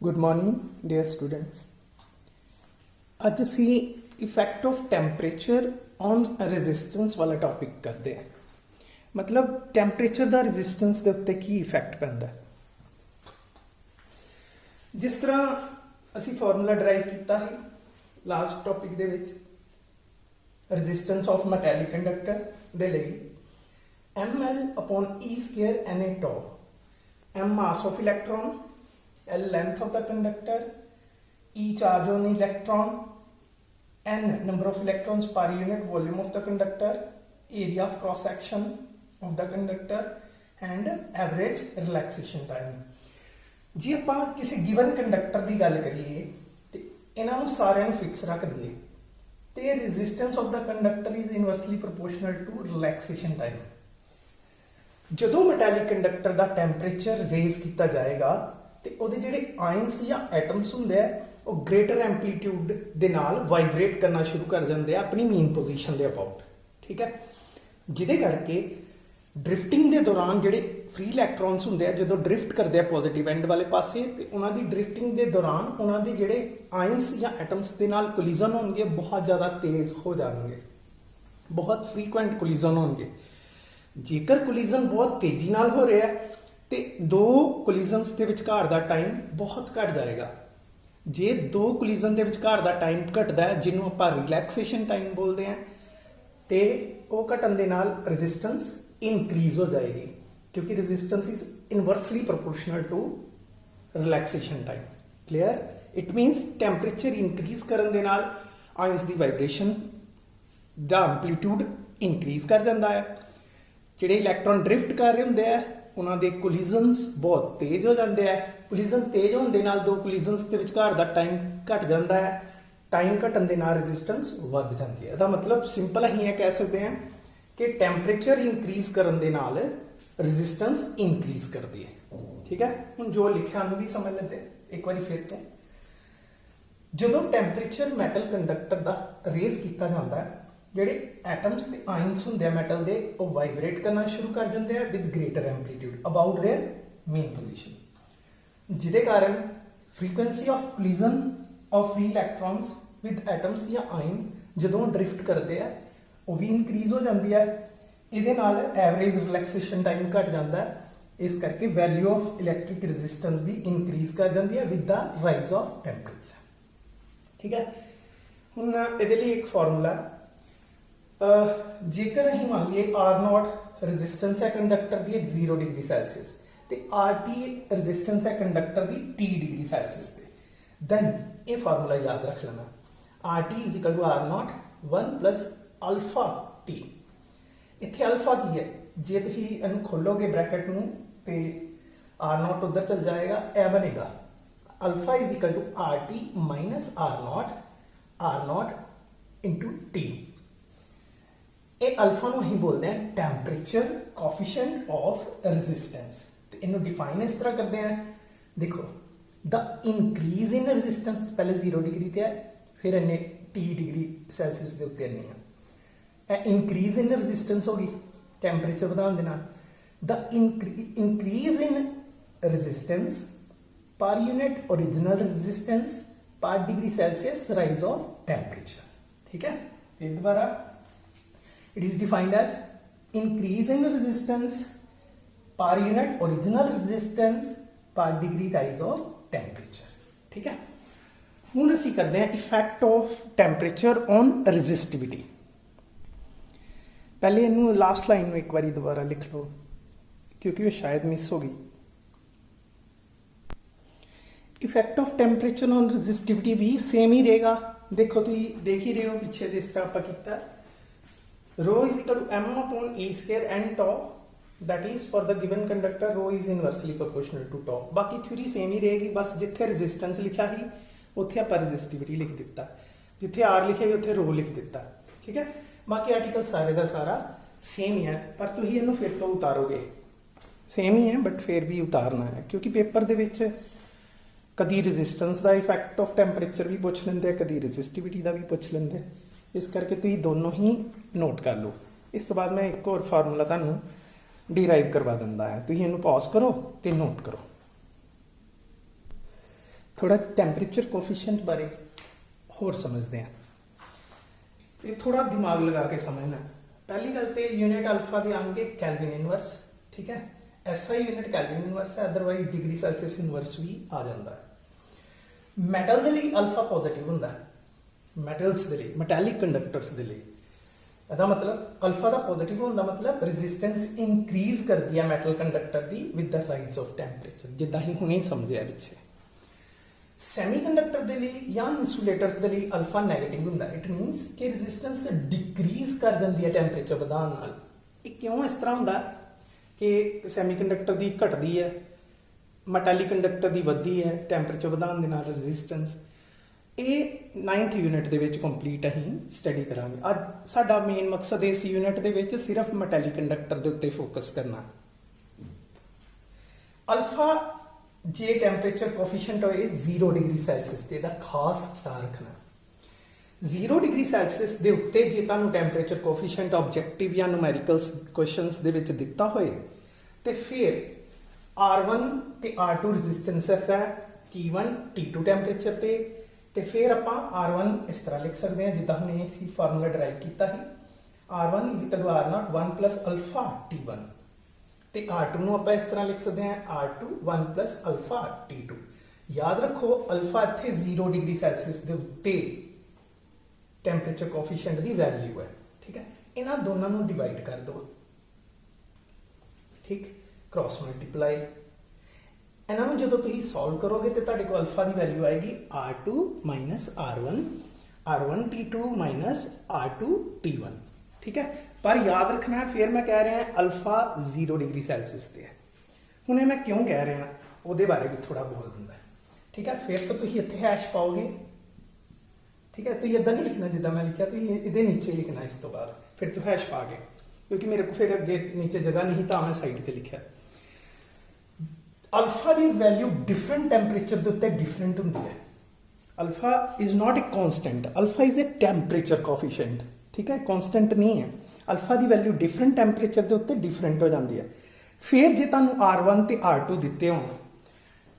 Good morning dear students. ਅੱਜ ਅਸੀਂ effect of temperature on resistance ਵਾਲਾ ਟੌਪਿਕ ਕਰਦੇ ਹਾਂ। ਮਤਲਬ ਟੈਂਪਰੇਚਰ ਦਾ ਰੈਜ਼ਿਸਟੈਂਸ ਦੇ ਉੱਤੇ ਕੀ ਇਫੈਕਟ ਪੈਂਦਾ। ਜਿਸ ਤਰ੍ਹਾਂ ਅਸੀਂ ਫਾਰਮੂਲਾ ਡਰਾਈਵ ਕੀਤਾ ਸੀ ਲਾਸਟ ਟੌਪਿਕ ਦੇ ਵਿੱਚ ਰੈਜ਼ਿਸਟੈਂਸ ਆਫ ਮੈਟੈਲਿਕ ਕੰਡਕਟਰ ਦੇ ਲਈ ml/e² Na tau, m mass of electron, L length of the conductor, E charge on electron, N number of electrons per unit volume of the conductor, area of cross section of the conductor and average relaxation time। ਜੇ ਆਪਾਂ ਕਿਸੇ given conductor ਦੀ ਗੱਲ ਕਰੀਏ ਤੇ ਇਹਨਾਂ ਨੂੰ ਸਾਰਿਆਂ ਨੂੰ ਫਿਕਸ ਰੱਖ ਦਈਏ ਤੇ ਰੈਜ਼ਿਸਟੈਂਸ ਆਫ ਦਾ conductor is inversely proportional to relaxation time. ਜਦੋਂ ਮੈਟੈਲਿਕ ਕੰਡਕਟਰ ਦਾ ਟੈਂਪਰੇਚਰ ਰੇਜ਼ ਕੀਤਾ ਜਾਏਗਾ ਤੇ ਉਹਦੇ ਜਿਹੜੇ ਆਇਨਸ ਜਾਂ ਐਟਮਸ ਹੁੰਦੇ ਆ ਉਹ ਗ੍ਰੇਟਰ ਐਂਪਲੀਟਿਊਡ ਦੇ ਨਾਲ ਵਾਈਬ੍ਰੇਟ ਕਰਨਾ ਸ਼ੁਰੂ ਕਰ ਜਾਂਦੇ ਆ ਆਪਣੀ ਮੇਨ ਪੋਜੀਸ਼ਨ ਦੇ ਅਬਾਊਟ। ਠੀਕ ਹੈ, ਜਿਹਦੇ ਕਰਕੇ ਡ੍ਰਿਫਟਿੰਗ ਦੇ ਦੌਰਾਨ ਜਿਹੜੇ ਫ੍ਰੀ ਇਲੈਕਟ੍ਰੋਨਸ ਹੁੰਦੇ ਆ ਜਦੋਂ ਡ੍ਰਿਫਟ ਕਰਦੇ ਆ ਪੋਜ਼ਿਟਿਵ ਐਂਡ ਵਾਲੇ ਪਾਸੇ ਤੇ ਉਹਨਾਂ ਦੀ ਡ੍ਰਿਫਟਿੰਗ ਦੇ ਦੌਰਾਨ ਉਹਨਾਂ ਦੇ ਜਿਹੜੇ ਆਇਨਸ ਜਾਂ ਐਟਮਸ ਦੇ ਨਾਲ ਕੋਲੀਜ਼ਨ ਹੋਣਗੇ ਬਹੁਤ ਜ਼ਿਆਦਾ ਤੇਜ਼ ਹੋ ਜਾਣਗੇ, ਬਹੁਤ ਫ੍ਰੀਕੁਐਂਟ ਕੋਲੀਜ਼ਨ ਹੋਣਗੇ। ਜੇਕਰ ਕੋਲੀਜ਼ਨ ਬਹੁਤ ਤੇਜ਼ੀ ਨਾਲ ਹੋ ਰਿਹਾ ਤੇ ਦੋ ਕੋਲੀਜ਼ਨਸ ਦੇ ਵਿਚਕਾਰ ਦਾ ਟਾਈਮ ਬਹੁਤ ਘਟ ਜਾਏਗਾ। ਜੇ ਦੋ ਕੋਲੀਜ਼ਨ ਦੇ ਵਿਚਕਾਰ ਦਾ ਟਾਈਮ ਘਟਦਾ ਜਿਹਨੂੰ ਆਪਾਂ ਰਿਲੈਕਸੇਸ਼ਨ ਟਾਈਮ ਬੋਲਦੇ ਆ ਤੇ ਉਹ ਘਟਣ ਦੇ ਨਾਲ ਰੈਜ਼ਿਸਟੈਂਸ ਇਨਕਰੀਜ਼ ਹੋ ਜਾਏਗੀ ਕਿਉਂਕਿ resistance is inversely proportional to relaxation time. Clear? It means temperature increase ਕਰਨ ਦੇ ਨਾਲ ਆਇਨਸ ਦੀ ਵਾਈਬ੍ਰੇਸ਼ਨ ਦਾ ਐਂਪਲੀਟਿਊਡ ਇਨਕਰੀਜ਼ ਕਰ ਜਾਂਦਾ ਹੈ। ਜਿਹੜੇ ਇਲੈਕਟ੍ਰੋਨ ਡ੍ਰਿਫਟ ਕਰ ਰਹੇ ਹੁੰਦੇ ਆ ਉਹਨਾਂ ਦੇ ਕੋਲੀਜ਼ਨਸ ਬਹੁਤ ਤੇਜ਼ ਹੋ ਜਾਂਦੇ ਆ। ਕੋਲੀਜ਼ਨ ਤੇਜ਼ ਹੋਣ ਦੇ ਨਾਲ ਦੋ ਕੋਲੀਜ਼ਨਸ ਦੇ ਵਿਚਕਾਰ ਦਾ ਟਾਈਮ ਘਟ ਜਾਂਦਾ ਹੈ। ਟਾਈਮ ਘਟਣ ਦੇ ਨਾਲ ਰੈਜ਼ਿਸਟੈਂਸ ਵੱਧ ਜਾਂਦੀ ਹੈ। ਇਹਦਾ ਮਤਲਬ ਸਿੰਪਲ ਅਸੀਂ ਇਹ ਕਹਿ ਸਕਦੇ ਹਾਂ ਕਿ ਟੈਂਪਰੇਚਰ ਇਨਕਰੀਜ਼ ਕਰਨ ਦੇ ਨਾਲ ਰੈਜ਼ਿਸਟੈਂਸ ਇਨਕਰੀਜ਼ ਕਰਦੀ ਹੈ। ਠੀਕ ਹੈ, ਹੁਣ ਜੋ ਲਿਖਿਆ ਉਹਨੂੰ ਵੀ ਸਮਝ ਲੈਂਦੇ ਇੱਕ ਵਾਰੀ ਫਿਰ ਤੋਂ। ਜਦੋਂ ਟੈਂਪਰੇਚਰ ਮੈਟਲ ਕੰਡਕਟਰ ਦਾ ਰੇਜ਼ ਕੀਤਾ ਜਾਂਦਾ ਹੈ ਜਿਹੜੇ ਐਟਮਸ ਤੇ ਆਇਨਸ ਹੁੰਦੇ ਆ ਮੈਟਲ ਦੇ ਉਹ ਵਾਈਬ੍ਰੇਟ ਕਰਨਾ ਸ਼ੁਰੂ ਕਰ ਜਾਂਦੇ ਆ with greater amplitude about their mean position, ਜਿਹਦੇ ਕਾਰਨ frequency of collision of free electrons with atoms ਜਾਂ ਆਇਨ ਜਦੋਂ ਡ੍ਰਿਫਟ ਕਰਦੇ ਆ ਉਹ ਵੀ ਇਨਕਰੀਜ਼ ਹੋ ਜਾਂਦੀ ਹੈ। ਇਹਦੇ ਨਾਲ ਐਵਰੇਜ ਰਿਲੈਕਸੇਸ਼ਨ ਟਾਈਮ ਘਟ ਜਾਂਦਾ ਹੈ। ਇਸ ਕਰਕੇ ਵੈਲਿਊ ਆਫ ਇਲੈਕਟ੍ਰਿਕ ਰੈਜ਼ਿਸਟੈਂਸ ਦੀ ਇਨਕਰੀਜ਼ ਕਰ ਜਾਂਦੀ ਹੈ with the rise of temperature. ਠੀਕ ਹੈ, ਹੁਣ ਇਹਦੇ ਲਈ ਇੱਕ ਫਾਰਮੂਲਾ ਜੇਕਰ ਅਸੀਂ ਮੰਨ ਲਈਏ R0 ਰੈਜ਼ਿਸਟੈਂਸ ਹੈ ਕੰਡਕਟਰ ਦੀ 0 ਡਿਗਰੀ ਸੈਲਸੀਅਸ ਤੇ RT ਰੈਜ਼ਿਸਟੈਂਸ ਹੈ ਕੰਡਕਟਰ ਦੀ T ਡਿਗਰੀ ਸੈਲਸੀਅਸ ਤੇ, ਦੈਨ ਇਹ ਫਾਰਮੂਲਾ ਯਾਦ ਰੱਖ ਲੈਣਾ RT = R0 1 + αT। ਇੱਥੇ ਅਲਫਾ ਕੀ ਹੈ? ਜੇ ਤੁਸੀਂ ਇਹਨੂੰ ਖੋਲੋਗੇ ਬ੍ਰੈਕਟ ਨੂੰ ਤੇ R0 ਉਧਰ ਚਲ ਜਾਏਗਾ, ਇਹ ਬਣੇਗਾ ਅਲਫਾ = RT - R0 × T। ਇਹ ਅਲਫਾ ਨੂੰ ਅਸੀਂ ਬੋਲਦੇ ਹਾਂ ਟੈਂਪਰੇਚਰ ਕੋਐਫੀਸ਼ੀਐਂਟ ਆਫ ਰੈਜ਼ਿਸਟੈਂਸ ਤੇ ਇਹਨੂੰ ਡਿਫਾਈਨ ਇਸ ਤਰ੍ਹਾਂ ਕਰਦੇ ਹਾਂ। ਦੇਖੋ ਦਾ ਇਨਕਰੀਜ਼ ਇਨ ਰੈਜ਼ਿਸਟੈਂਸ ਪਹਿਲੇ 0 ਡਿਗਰੀ ਤੇ ਹੈ ਫਿਰ ਇਹਨੇ T ਡਿਗਰੀ ਸੈਲਸੀਅਸ ਦੇ ਉੱਤੇ ਆਨੇ ਆ। ਇਹ ਇਨਕਰੀਜ਼ ਇਨ ਰੈਜ਼ਿਸਟੈਂਸ ਹੋ ਗਈ ਟੈਂਪਰੇਚਰ ਵਧਾਉਣ ਦੇ ਨਾਲ। The increase in resistance per unit original resistance per degree Celsius rise of temperature. ਠੀਕ ਹੈ, ਇਹ ਦੁਬਾਰਾ it is defined as increase in resistance per unit original resistance per degree rise of temperature। ठीक है, ਹੁਣ ਅਸੀਂ ਕਰਦੇ ਹਾਂ effect of temperature on resistivity. ਪਹਿਲੇ ਇਹਨੂੰ ਲਾਸਟ ਲਾਈਨ ਨੂੰ ਇੱਕ ਵਾਰੀ ਦੁਬਾਰਾ ਲਿਖ ਲਓ ਕਿਉਂਕਿ ਉਹ ਸ਼ਾਇਦ ਮਿਸ ਹੋ ਗਈ। Effect of temperature on resistivity ਵੀ ਸੇਮ ਹੀ ਰਹੇਗਾ। ਦੇਖੋ ਤੁਸੀਂ ਦੇਖ ਹੀ ਰਹੇ ਹੋ ਪਿੱਛੇ ਜਿਸ ਤਰ੍ਹਾਂ ਆਪਾਂ ਕੀਤਾ rho = m/e² n tau, that is for the given conductor rho is inversely proportional to tau। ਬਾਕੀ ਥਿਊਰੀ ਸੇਮ ਹੀ ਰਹੇਗੀ, ਬਸ ਜਿੱਥੇ ਰੈਜ਼ਿਸਟੈਂਸ ਲਿਖਿਆ ਸੀ ਉੱਥੇ ਆਪਾਂ ਰੈਜ਼ਿਸਟਿਵਿਟੀ ਲਿਖ ਦਿੱਤਾ, ਜਿੱਥੇ R ਲਿਖਿਆ ਸੀ ਉੱਥੇ rho ਲਿਖ ਦਿੱਤਾ। ਠੀਕ ਹੈ, ਬਾਕੀ ਆਰਟੀਕਲ ਸਾਰੇ ਦਾ ਸਾਰਾ ਸੇਮ ਹੀ ਹੈ ਪਰ ਤੁਸੀਂ ਇਹਨੂੰ ਫਿਰ ਤੋਂ ਉਤਾਰੋਗੇ। ਸੇਮ ਹੀ ਹੈ ਬਟ ਫਿਰ ਵੀ ਉਤਾਰਨਾ ਹੈ ਕਿਉਂਕਿ ਪੇਪਰ ਦੇ ਵਿੱਚ ਕਦੀ ਰੈਜ਼ਿਸਟੈਂਸ ਦਾ ਇਫੈਕਟ ਆਫ ਟੈਂਪਰੇਚਰ ਵੀ ਪੁੱਛ ਲੈਂਦੇ, ਕਦੀ ਰੈਜ਼ਿਸਟਿਵਿਟੀ ਦਾ ਵੀ ਪੁੱਛ ਲੈਂਦੇ। ਇਸ ਕਰਕੇ ਤੁਸੀਂ ਦੋਨੋਂ ਹੀ ਨੋਟ ਕਰ ਲਓ। ਇਸ ਤੋਂ ਬਾਅਦ ਮੈਂ ਇੱਕ ਹੋਰ ਫਾਰਮੂਲਾ ਤੁਹਾਨੂੰ ਡਿਰਾਈਵ ਕਰਵਾ ਦਿੰਦਾ ਹੈ, ਤੁਸੀਂ ਇਹਨੂੰ ਪੌਜ਼ ਕਰੋ ਤੇ ਨੋਟ ਕਰੋ। थोड़ा टैंपरेचर कोफिशिएंट बारे होर समझते हैं। ये थोड़ा दिमाग लगा के समझना। पहली गल तो यूनिट अल्फा दे आएंगे कैल्विन इनवर्स, ठीक है। SI यूनिट कैल्विन इनवर्स है, अदरवाइज डिग्री सेल्सियस इनवर्स भी आ जाता है। मैटल के लिए अल्फा पॉजिटिव होंगे, मैटल्स के लिए, मैटैलिक कंडक्टर्स के लिए। ਇਹਦਾ मतलब अल्फा का पॉजिटिव होने का मतलब रेजिस्टेंस इंक्रीज करती है मैटल कंडक्टर की with the rise of temperature, जिदा ही हुणे समझिया पिछे। सैमी कंडक्टर के लिए या इंसुलेटर्स के लिए अल्फा नैगेटिव होंगे। इट मीनस कि रेजिस्टेंस डिक्रीज कर जाती है टैंपरेचर बढ़ाने नाल। ये क्यों इस तरह होंगे कि सैमी कंडक्टर की घटती है, मैटैलिक कंडक्टर की वधदी है टैंपरेचर बढ़ाने के नाल रेजिस्टेंस। ये 9th यूनिट के कंप्लीट अहीं स्टडी करांगे। अज साडा मेन मकसद इस यूनिट के सिर्फ मैटैलिक कंडक्टर के उत्ते फोकस करना। अल्फा जे टैंपरेचर कोफिशिएंट होए 0 डिग्री सैल्सियस ते दा खास ख्याल रखना। 0 डिग्री सैल्सियस के उत्ते जे तुहानूं टैंपरेचर कोफिशिएंट ऑब्जेक्टिव या न्यूमैरिकल्स क्वेश्चनस दे विच दिता होए ते फिर R1 ते R2 रजिस्टेंसेस है, T1 T2 टैंपरेचर ते फिर आप R1 इस तरह लिख सकते हैं जिदा हमने इसी फार्मूला डराइव किया ही। R1 is equal to R0 1 plus alpha T1 ते R2 नूं आप इस तरह लिख सकते हैं R2 1 प्लस अल्फा T2। याद रखो अल्फा इत्थे 0 डिग्री सैल्सियस के उत्ते टैंपरेचर कोफिशिएंट की वैल्यू है, ठीक है। इन्हां दोनों नूं डिवाइड कर दो, ठीक, क्रॉस मल्टीप्लाई। इन्हों जो तुम सॉल्व करोगे तो तुहाडे कोल अल्फा की वैल्यू आएगी R2 minus R1 R1 T2 minus R2 T1, ठीक है। पर याद रखना है फिर मैं कह रहा अल्फा 0 डिग्री सैल्सियस से है। हुणे मैं क्यों कह रहा वो बारे भी थोड़ा बोल दूंगा, ठीक है। फिर तो तुम इत्थे हैश पाओगे, ठीक है। तो इदा नहीं लिखना जिदा मैं लिखा, तो ये नीचे लिखना इस तो बाद फिर तो हैश पा के, क्योंकि मेरे को फिर अगे नीचे जगह नहीं तो मैं साइड पर लिखा। अल्फा की वैल्यू डिफरेंट टैंपरेचर के उत्ते डिफरेंट होंगी है। Alpha is not a constant, alpha is a temperature coefficient, ठीक है, कॉन्सटेंट नहीं है। अल्फा की वैल्यू डिफरेंट टैंपरेचर के उत्ते डिफरेंट हो जाती है। फिर जो तुहानूं R1 ते R2 दिते होण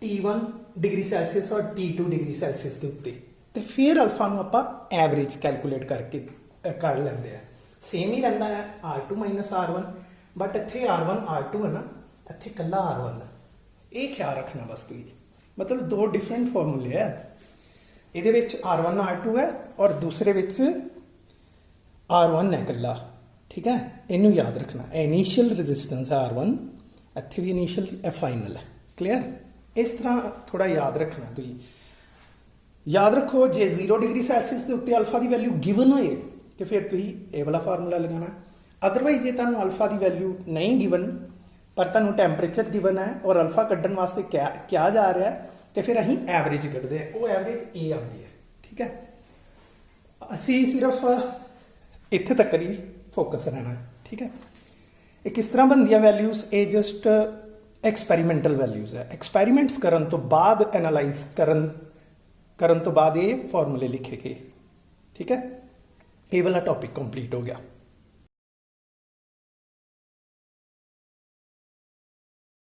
T1 डिग्री सैल्सियस और T2 डिग्री सैल्सियस के उत्ते, तो फिर अल्फा नूं आपां एवरेज कैलकुलेट करके कर लेंदे आ। सेम ही रहिंदा है R2 माइनस R1, बट इत्थे R1 R2 है ना, इत्थे कल्ला R1 है। ये ख्याल रखना बस तुम, मतलब दो डिफरेंट फॉर्मूले है। ये R1 R2 है और दूसरे R1 है कला, ठीक है। इनू याद रखना, इनिशियल रेजिस्टेंस है R1, इत्थे भी इनिशियल फाइनल है, क्लियर। इस तरह थोड़ा याद रखना तुम। याद रखो जे 0 डिग्री सैल्सियस के उत्ते अल्फा की वैल्यू गिवन होए तो फिर तुम ये वाला फार्मूला लगाना। अदरवाइज जे तुहानूं अल्फा की वैल्यू नहीं गिवन पर तुहानूं टैंपरेचर गिवन है और अल्फा कड्ढण वास्ते क्या जा रहा है, तो फिर असीं एवरेज कढ़ते हैं, वो एवरेज ए आती है, ठीक है। असी सिर्फ इत्थे तक ही फोकस रहना, ठीक है। ये किस तरह बनती है वैल्यूज़, ये जस्ट एक्सपैरीमेंटल वैल्यूज़ है। एक्सपैरीमेंट्स करन तो बाद एनालाइज करन तो बाद ये फॉर्मूले लिखे गए, ठीक है। ये वाला टॉपिक कंप्लीट हो गया।